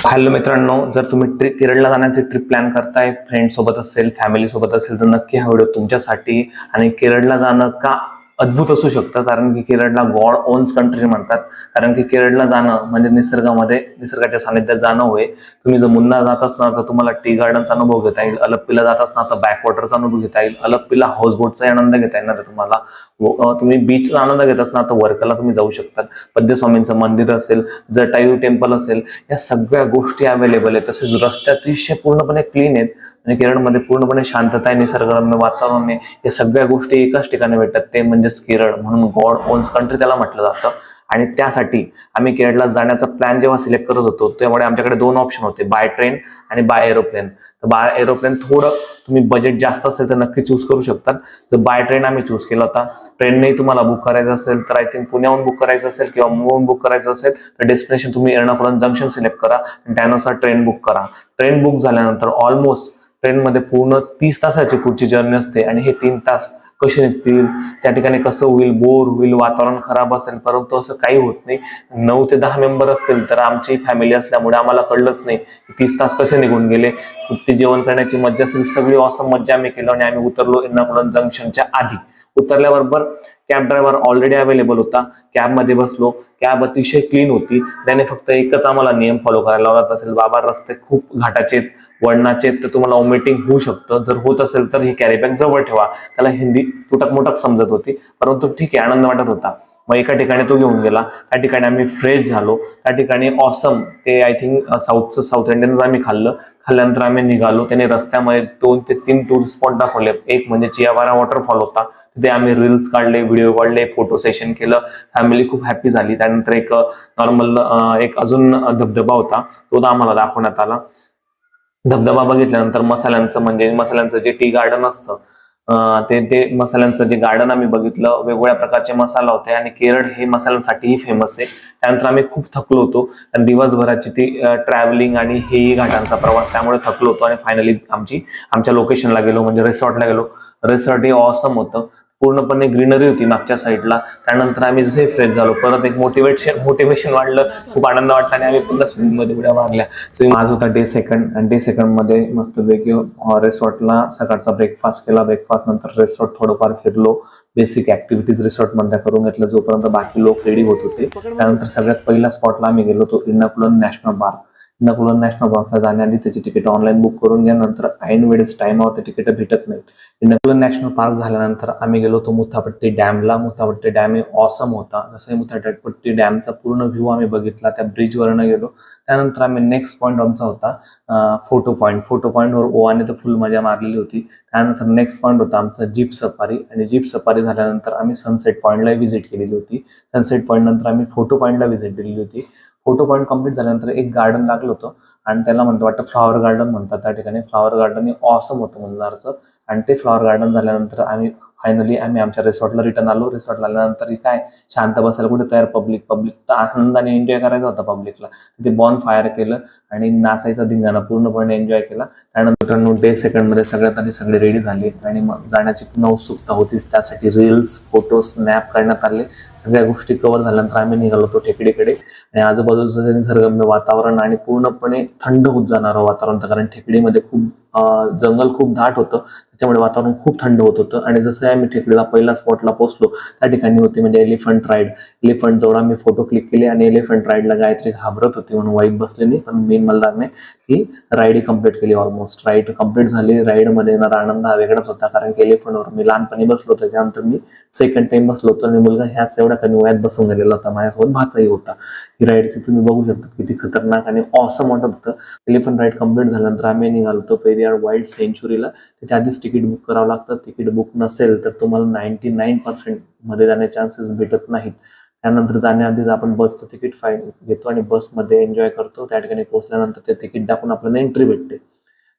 Hello मित्रांनो, जर तुम्ही केरळला जाण्याची ट्रिप प्लॅन करताय, फ्रेंड सोबत असेल, फॅमिली सोबत असेल, तर नक्की हा व्हिडिओ तुमच्यासाठी. आणि केरळला जाणं का अद्भुत असू शकतं, कारण की केरळला गॉड ओन्स कंट्री म्हणतात. कारण की केरळला जाणं म्हणजे निसर्गाच्या सानिध्यात जाणं होय. तुम्ही जर मुन्नार जात असणार तर तुम्हाला टी गार्डनचा अनुभव घेता येईल, अलप्पीला जात असणार तर बॅकवॉटरचा अनुभव घेता येईल, अलप्पीला हाऊसबोटचा आनंद घेता येणार आहे तुम्हाला. तुम्ही बीचचा आनंद घेत असणार तर वर्कला तुम्ही जाऊ शकतात. पद्मस्वामींचं मंदिर असेल, जटायू टेम्पल असेल, या सगळ्या गोष्टी अवेलेबल आहेत. तसेच रस्ते अतिशय पूर्णपणे क्लीन आहेत आणि केरळमध्ये पूर्णपणे शांतता आहे, निसर्गरम्य वातावरण आहे. या सगळ्या गोष्टी एकाच ठिकाणी भेटतात, ते म्हणजेच केरळ. म्हणून गॉड ओन्स कंट्री त्याला म्हटलं जातं. आणि त्यासाठी आम्ही केरळला जाण्याचा प्लॅन जेव्हा सिलेक्ट करत होतो, त्यामुळे आमच्याकडे दोन ऑप्शन होते, बाय ट्रेन आणि बाय एरोप्लेन. तर बाय एरोप्लेन थोडं तुम्ही बजेट जास्त असेल तर नक्की चूज करू शकतात. तर बाय ट्रेन आम्ही चूज केला होता. ट्रेनने तुम्हाला बुक करायचं असेल तर आय थिंक पुण्याहून बुक करायचं असेल किंवा मुंबईहून बुक करायचं असेल तर डेस्टिनेशन तुम्ही एर्नाकुलम जंक्शन सिलेक्ट करा आणि त्यानुसार ट्रेन बुक करा. ट्रेन बुक झाल्यानंतर ऑलमोस्ट ट्रेनमध्ये पूर्ण 30 तासाची पुढची जर्नी असते आणि हे 3 तास कसे निघतील, त्या ठिकाणी कसं होईल, बोर होईल, वातावरण खराब असेल, परंतु असं काही होत नाही. 9 ते 10 मेंबर असतील तर आमची फॅमिली असल्यामुळे आम्हाला कळलंच नाही 30 तास कसे निघून गेले. ते जेवण करण्याची मज्जा असेल, सगळी ऑसम मज्जा आम्ही केली आणि आम्ही उतरलो एर्नाकुलम जंक्शनच्या आधी. उतरल्याबरोबर कॅब ड्रायव्हर ऑलरेडी अवेलेबल होता. कॅबमध्ये बसलो. कॅब अतिशय क्लीन होती. त्याने फक्त एकच आम्हाला नियम फॉलो करायला लावला असेल, बाबा रस्ते खूप घाटाचे वळणाचे, तर तुम्हाला वॉमिटिंग होऊ शकतं. जर होत असेल तर ही कॅरी बॅग जवळ ठेवा. त्याला हिंदी तुटक मोटक समजत होती, परंतु ठीक आहे, आनंद वाटत होता. मग एका ठिकाणी तो घेऊन गेला. त्या ठिकाणी आम्ही फ्रेश झालो. त्या ठिकाणी ऑसम ते आय थिंक साऊथ इंडियनच आम्ही खाल्लं. खाल्ल्यानंतर आम्ही निघालो. त्याने रस्त्यामध्ये 2 ते 3 टूरिस्ट स्पॉट दाखवले. एक म्हणजे चियावारा वॉटरफॉल होता, तिथे आम्ही रील्स काढले, व्हिडिओ काढले, फोटो सेशन केलं. फॅमिली खूप हॅपी झाली. त्यानंतर एक नॉर्मल एक अजून धबधबा होता, तो आम्हाला दाखवण्यात आला. धबधबा बघितल्यानंतर मसाल्यांचं जे टी गार्डन असतं, ते ते मसाल्यांचं जे गार्डन आम्ही बघितलं. वेगवेगळ्या प्रकारचे मसाला होते आणि केरळ हे मसाल्यांसाठीही फेमस आहे. त्यानंतर आम्ही खूप थकलो होतो आणि दिवसभराची ती ट्रॅव्हलिंग आणि हेही घाटांचा प्रवास, त्यामुळे थकलो होतो आणि फायनली आमच्या लोकेशनला गेलो, म्हणजे रिसॉर्टला गेलो. रिसॉर्ट हे ऑसम होतं. पूर्णपणे ग्रीनरी होती मागच्या साईडला. त्यानंतर आम्ही जसे फ्रेश झालो, परत एक मोटिवेशन वाढलं, खूप आनंद वाटला आणि आम्ही पुन्हा स्विमिंग मध्ये उड्या मारल्या. सो आज होता डे सेकंड आणि डे सेकंड मध्ये मस्तपैकी रिसॉर्टला सकाळचा ब्रेकफास्ट केला. ब्रेकफास्ट नंतर रिसॉर्ट थोडंफार फिरलो. बेसिक ऍक्टिव्हिटीज रिसॉर्ट मध्ये करून घेतलं जोपर्यंत बाकी लोक रेडी होत होते. त्यानंतर सगळ्यात पहिल्या स्पॉटला आम्ही गेलो होतो इर्नाकुलम नॅशनल पार्क. इर्नाकुलम नॅशनल पार्कला जाण्याआधी त्याची तिकीट ऑनलाईन बुक करून घ्या, नंतर ऐन वेळेस टाइमावर ते तिकीट भेटत नाहीत. इर्नाकुलम नॅशनल पार्क झाल्यानंतर आम्ही गेलो होतो मुथापट्टी डॅमला. मुथापट्टी डॅम हे ऑसम होता. जसं मुथापट्टी डॅमचा पूर्ण व्ह्यू आम्ही बघितला. त्या ब्रिजवरनं गेलो. त्यानंतर आम्ही नेक्स्ट पॉईंट आमचा होता फोटो पॉईंट. फोटो पॉईंटवर ओवाने तर फुल मजा मारलेली होती. त्यानंतर नेक्स्ट पॉईंट होता आमचा जीप सफारी आणि जीप सफारी झाल्यानंतर आम्ही सनसेट पॉईंटला व्हिजिट केलेली होती. सनसेट पॉईंट नंतर आम्ही फोटो पॉईंटला व्हिजिट दिलेली होती. फोटो पॉईंट कम्प्लीट झाल्यानंतर एक गार्डन लागलं होतं आणि त्याला म्हणतो वाटतं फ्लॉवर गार्डन म्हणतात. त्या ठिकाणी फ्लॉवर गार्डन हे ऑसम होतं मुन्नारचं. आणि ते फ्लॉवर गार्डन झाल्यानंतर आम्ही आमच्या रिसॉर्टला रिटर्न आलो. रिसॉर्टला आल्यानंतर काय शांत बसायला कुठे तयार, पब्लिक तर आनंदाने एन्जॉय करायचा होता पब्लिकला. तिथे बॉन फायर केलं आणि नाचायचा धिंगाणा पूर्णपणे एन्जॉय केला. त्यानंतर डे सेकंड मध्ये सगळ्यात आधी सगळे रेडी झाले आणि मग जाण्याची पुन्हा उत्सुकता होतीच. त्यासाठी रील्स, फोटो, स्नॅप करण्यात आले. सगळ्या गोष्टी कव्हर झाल्यानंतर आम्ही निघालो होतो टेकडीकडे. आणि आजूबाजूचं निसर्गरम्य वातावरण आणि पूर्णपणे थंड होत जाणारं वातावरण होतं, कारण टेकडीमध्ये जंगल खूप दाट होतं, त्याच्यामुळे वातावरण खूप थंड होत होतं. आणि जसं आम्ही टेकडीला पहिल्या स्पॉटला पोहोचलो, त्या ठिकाणी होती म्हणजे एलिफंट राईड. एलिफंट जवळ आम्ही फोटो क्लिक केले आणि एलिफंट राईडला गायत्री घाबरत होती म्हणून वाईफ बसलेली, पण मेन मल्हारने ही राईड कम्प्लीट केली. ऑलमोस्ट राईड कम्प्लीट झाली. राईडमध्ये येणारा आनंद हा वेगळाच होता, कारण की एलिफंटवर मी लहानपणी बसलो. त्याच्यानंतर मी सेकंड टाइम बसलो होतो आणि मुलगा ह्याच एवढ्या कमी वयात बसून गेलेला होता. माझ्यासोबत भाचाही होता. ही राईडची तुम्ही बघू शकता किती खतरनाक आणि ऑसम वाटत होतं. एलिफंट राईड कम्प्लीट झाल्यानंतर आम्ही निघालो होतो पेरियार वाईल्ड सेंच्युरीला. तिथे आधीच तिकीट बुक करावं लागतं. तिकीट बुक नसेल तर तुम्हाला 99% मध्ये जाण्याचे चान्सेस भेटत नाहीत. त्यानंतर जाण्याआधीच आपण बसचं तिकीट घेतो आणि बसमध्ये एन्जॉय करतो. त्या ठिकाणी पोहोचल्यानंतर ते तिकीट दाखवून आपल्याला एंट्री भेटते.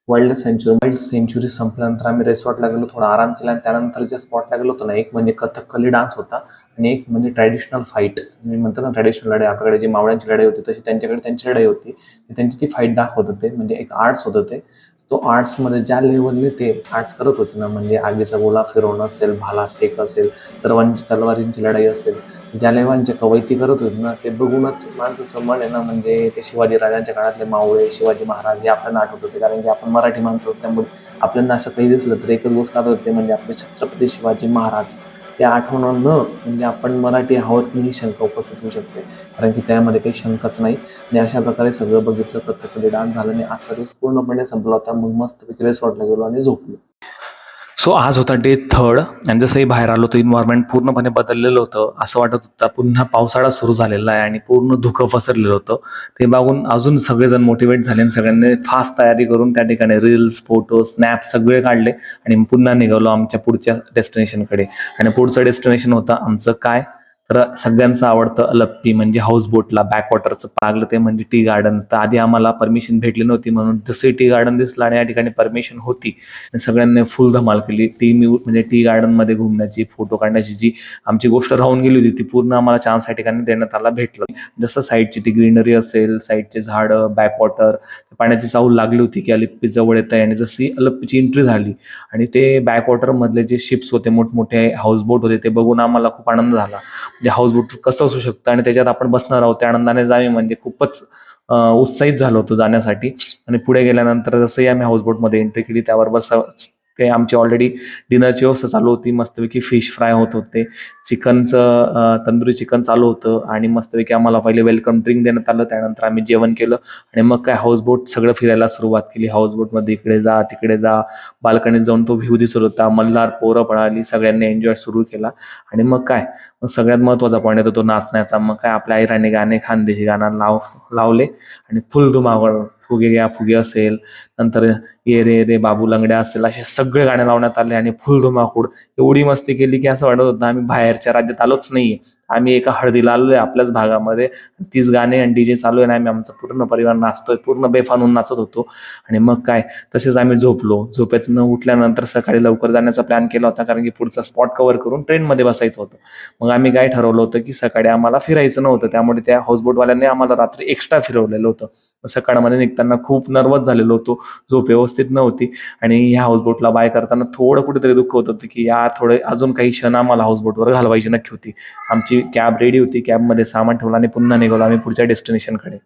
वाईल्ड सेंच्युरी संपल्यानंतर आम्ही रिसॉर्टला गेलो, थोडा आराम केला आणि त्यानंतर ज्या स्पॉटला गेलो होतो ना, एक म्हणजे कथकली डान्स होता आणि एक म्हणजे ट्रॅडिशनल फाईट. म्हणजे म्हणतात ना ट्रॅडिशनल लढाई, आपल्याकडे जी मावळ्यांची लढाई होती तशी त्यांच्याकडे त्यांची लढाई होती. त्यांची ती फाईट दाखवत होते, म्हणजे एक आर्ट्स होतं ते. तो आर्ट्समध्ये ज्या लेवलने ते आर्ट्स करत होते ना, म्हणजे आगीचा गोळा फिरवणं असेल, भाला फेक असेल, तलवारींची लढाई असेल, ज्या लेवलचे कवयिती करत होते ना, ते बघूनच माझं मन आहे ना, म्हणजे ते शिवाजी राजांच्या काळातले मावळे, शिवाजी महाराज हे आपल्याला आठवत होते. कारण की आपण मराठी माणसं असल्यामुळे आपल्याला असं काही दिसलं तर एकच गोष्ट आठवत होते, म्हणजे आपले छत्रपती शिवाजी महाराज. ते आठवणं न म्हणजे आपण मराठी आहोत ही शंका उपस्थित होऊ शकते, कारण की त्यामध्ये काही शंकाच नाही. आणि अशा प्रकारे सगळं बघितलं, प्रत्येक डान्स झालं आणि आजचा दिवस पूर्णपणे संपला होता. मग मस्तपैकी रिसॉर्टला गेलो आणि झोपलो. सो आज होता डे 3 आणि जसंही बाहेर आलो तर इन्व्हायरमेंट पूर्णपणे बदललेलं होतं. असं वाटत होतं पुन्हा पावसाळा सुरू झालेला आहे आणि पूर्ण धुकं पसरलेलं होतं. ते बघून अजून सगळेजण मोटिवेट झाले आणि सगळ्यांनी फास्ट तयारी करून त्या ठिकाणी रील्स, फोटो, स्नॅप सगळे काढले आणि पुन्हा निघालो आमच्या पुढच्या डेस्टिनेशनकडे. आणि पुढचं डेस्टिनेशन होतं आमचं काय, तर सगळ्यांचं आवडतं अलप्पी, म्हणजे हाऊसबोटला बॅकवॉटरचं लागलं ते म्हणजे टी गार्डन. तर आधी आम्हाला परमिशन भेटली नव्हती, म्हणून जसं टी गार्डन दिसलं आणि या ठिकाणी परमिशन होती, सगळ्यांनी फुल धमाल केली. म्हणजे टी गार्डनमध्ये घुमण्याची, फोटो काढण्याची जी आमची गोष्ट राहून गेली होती, ती पूर्ण आम्हाला चान्स या ठिकाणी देण्यात आला, भेटलं. जसं साईडची ती ग्रीनरी असेल, साईडचे झाडं, बॅकवॉटर, पाण्याची चाहूल लागली होती की अलप्पी जवळ येत आहे. आणि जशी अलप्पीची एंट्री झाली आणि ते बॅकवॉटर मधले जे शिप्स होते, मोठमोठे हाऊसबोट होते, ते बघून आम्हाला खूप आनंद झाला. म्हणजे हाऊसबोट कसं असू शकतं आणि त्याच्यात आपण बसणार आहोत, त्या आनंदाने जावे म्हणजे खूपच उत्साहित झालो होतो जाण्यासाठी. आणि पुढे गेल्यानंतर जसंही आम्ही हाऊसबोटमध्ये एंट्री केली, त्याबरोबर ते आमची ऑलरेडी डिनरची व्यवस्था चालू होती. मस्तपैकी फिश फ्राय होत होते, चिकनचं तंदुरी चिकन चालू होतं आणि मस्तपैकी आम्हाला पहिले वेलकम ड्रिंक देण्यात आलं. त्यानंतर आम्ही जेवण केलं आणि मग काय हाऊसबोट सगळं फिरायला सुरुवात केली. हाऊसबोटमध्ये इकडे जा तिकडे जा, बाल्कनीत जाऊन तो व्ह्यू दिसत होता, मल्हार पोरं पळाली, सगळ्यांनी एन्जॉय सुरू केला. आणि मग काय, मग सगळ्यात महत्त्वाचा पॉईंट येतो तो नाचण्याचा. मग काय आपल्या आईराणी गाणे, खानदेशी गाणं लावले आणि फुल धुमाकूळ, फुगे घ्या फुगे असेल, नंतर ये रे रे बाबू लंगड्या असेल, असे सगळे गाणे लावण्यात आले आणि फुल धुमाकूळ. एवढी मस्ती केली की असं वाटत होतं आम्ही बाहेरच्या राज्यात आलोच नाहीये, आम्ही एका हळदीला आलोय आपल्याच भागामध्ये. तीच गाणे आणि डीजे चालू आहे आणि आम्ही आमचा पूर्ण परिवार नाचतोय, पूर्ण बेफानून नाचत होतो. आणि मग काय, तसेच आम्ही झोपलो. झोपेतनं उठल्यानंतर सकाळी लवकर जाण्याचा प्लॅन केला होता, कारण की पुढचा स्पॉट कव्हर करून ट्रेनमध्ये बसायचं होतं. मग आम्ही काय ठरवलं होतं की सकाळी आम्हाला फिरायचं नव्हतं, त्यामुळे त्या हाऊसबोटवाल्यांनी आम्हाला रात्री एक्स्ट्रा फिरवलेलं होतं. सकाळमध्ये निघताना खूप नर्वस झालेलो होतो, झोप व्यवस्थित नव्हती. आणि ह्या हाऊसबोटला बाय करताना थोडं कुठेतरी दुःख होत होतं की या थोडे अजून काही क्षण आम्हाला हाऊसबोटवर घालवायची नक्की होती. आमची कॅब रेडी होती, कॅबमध्ये सामान ठेवलं आणि पुन्हा निघालो आम्ही पुढच्या डेस्टिनेशनकडे.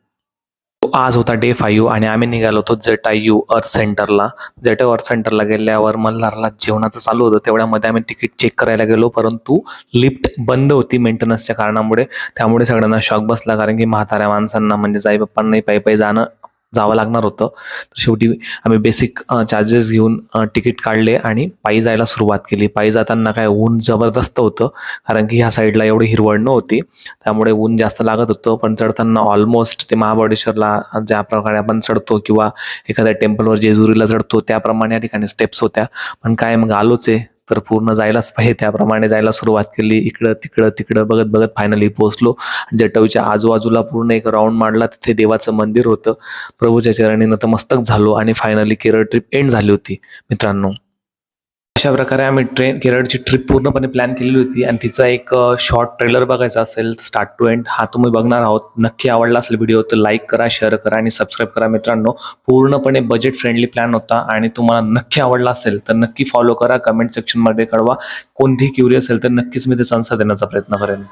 आज होता डे 5 आणि आम्ही निघालो होतो जटायू अर्थ सेंटरला. जटायू अर्थ सेंटरला गेल्यावर मल्हारला जेवणाचं चालू होतं, तेवढ्यामध्ये आम्ही तिकीट चेक करायला गेलो, परंतु लिफ्ट बंद होती मेंटेनन्सच्या कारणामुळे. त्यामुळे सगळ्यांना शॉक बसला, कारण की म्हाताऱ्या माणसांना म्हणजे जाई बाप्पांनाही पायी पायी जावं लागणार होतं. तर शेवटी आम्ही बेसिक चार्जेस घेऊन तिकीट काढले आणि पायी जायला सुरुवात केली. पायी जाताना काय ऊन जबरदस्त होतं, कारण की ह्या साईडला एवढी हिरवळ नव्हती, त्यामुळे ऊन जास्त लागत होतं. पण चढताना ऑलमोस्ट ते महाबळेश्वरला ज्या प्रकारे आपण चढतो किंवा एखाद्या टेम्पलवर जेजुरीला चढतो त्याप्रमाणे या ठिकाणी स्टेप्स होत्या. पण काय, मग आलोच आहे तर पूर्ण जायलाच पाहिजे, त्याप्रमाणे जायला सुरुवात केली. इकडं तिकडं बघत बघत फायनली पोहोचलो. जटायूच्या आजूबाजूला पूर्ण एक राऊंड मारला, तिथे देवाचं मंदिर होतं. प्रभूच्या चरणी नतमस्तक झालो आणि फायनली केरळ ट्रिप एंड झाली होती मित्रांनो. अशा प्रकारे आम्ही केरळची ट्रिप पूर्णपणे प्लॅन केलेली होती आणि तिचा एक शॉर्ट ट्रेलर बघायचा असेल स्टार्ट टू एंड, हा तुम्ही बघणार आहोत. नक्की आवडला असेल व्हिडिओ तर लाईक करा, शेअर करा आणि सबस्क्राईब करा मित्रांनो. पूर्णपणे बजेट फ्रेंडली प्लॅन होता आणि तुम्हाला नक्की आवडला असेल तर नक्की फॉलो करा, कमेंट सेक्शनमध्ये कळवा. कोणतीही क्युरियस असेल तर नक्कीच मी ते संसार देण्याचा प्रयत्न करेन.